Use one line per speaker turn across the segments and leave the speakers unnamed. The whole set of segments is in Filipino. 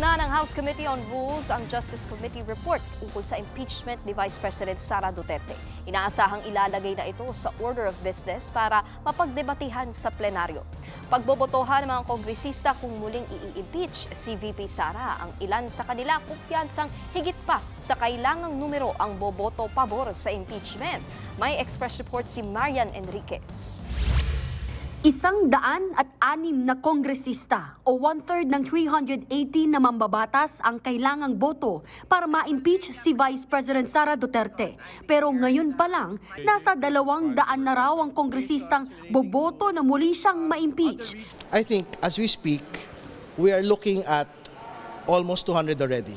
na ng House Committee on Rules ang Justice Committee report ukol sa impeachment ni Vice President Sara Duterte. Inaasahang ilalagay na ito sa order of business para mapagdebatehan sa plenaryo. Pagbobotohan ng mga kongresista kung muling i-impeach si VP Sara, ang ilan sa kanila kumpiyansang higit pa sa kailangang numero ang boboto pabor sa impeachment. May express report si Marian Enriquez.
106 na kongresista o 1/3 ng 318 na mambabatas ang kailangang boto para ma-impeach si Vice President Sara Duterte. Pero ngayon pa lang, nasa 200 na raw ang kongresistang boboto na muli siyang ma-impeach.
I think as we speak, we are looking at almost 200 already.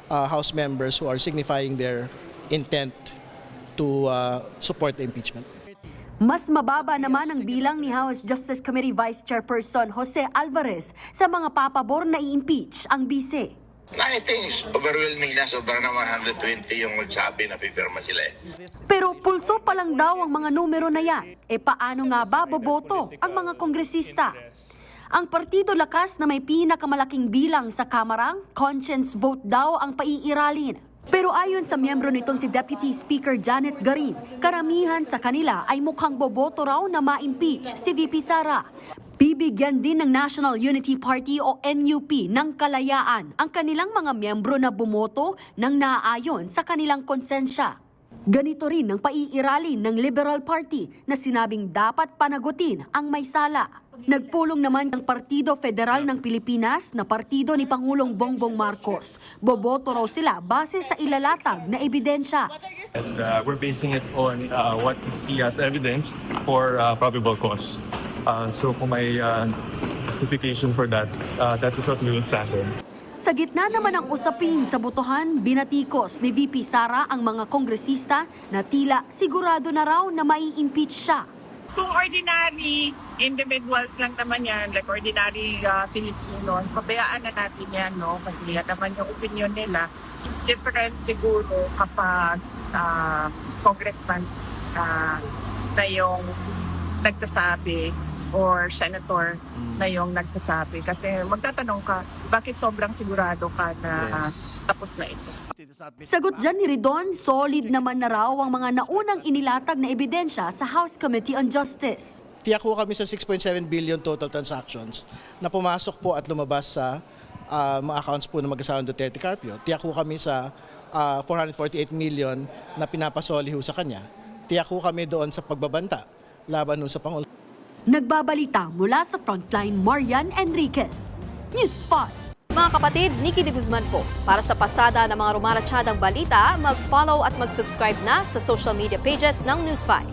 House members who are signifying their intent to support the impeachment.
Mas mababa naman ang bilang ni House Justice Committee Vice Chairperson Jose Alvarez sa mga papabor na i-impeach ang bise.
I think it's overwhelming na, sobra na 120 yung magsabi na pipirma sila eh.
Pero pulso pa lang daw ang mga numero na yan. E paano nga ba boboto ang mga kongresista? Ang Partido Lakas na may pinakamalaking bilang sa kamarang, conscience vote daw ang paiiralin. Pero ayon sa miyembro nitong si Deputy Speaker Janet Garin, karamihan sa kanila ay mukhang boboto raw na ma-impeach si VP Sara. Bibigyan din ng National Unity Party o NUP ng kalayaan ang kanilang mga miyembro na bumoto ng naaayon sa kanilang konsensya. Ganito rin ang paiiralin ng Liberal Party na sinabing dapat panagutin ang may sala. Nagpulong naman ng Partido Federal ng Pilipinas na partido ni Pangulong Bongbong Marcos. Boboto raw sila base sa ilalatag na ebidensya.
And we're basing it on what we see as evidence for probable cause. So kung may justification for that, that is what we will stand on.
Sa gitna naman ng usapin sa botohan, binatikos ni VP Sara ang mga kongresista na tila sigurado na raw na mai-impeach siya.
Kung ordinary individuals lang naman yan, like ordinary Filipinos, pabayaan na natin yan, no? Kasi yan naman yung opinion nila. It's different siguro kapag congressman na yung nagsasabi or senator na yung nagsasabi. Kasi magtatanong ka, bakit sobrang sigurado ka na tapos na ito?
Sagot dyan ni Ridon, solid naman na raw ang mga naunang inilatag na ebidensya sa House Committee on Justice.
Tiyak ko kami sa 6.7 billion total transactions na pumasok po at lumabas sa mga accounts po ng mag-asawang Duterte Carpio. Tiyak ko kami sa 448 million na pinapasoli ho sa kanya. Tiyak ko kami doon sa pagbabanta laban ho sa Pangulo.
Nagbabalita mula sa Frontline, Marian Enriquez. News Spot.
Mga kapatid, Nikki de Guzman po. Para sa pasada ng mga rumaratsyadang balita, mag-follow at mag-subscribe na sa social media pages ng News 5.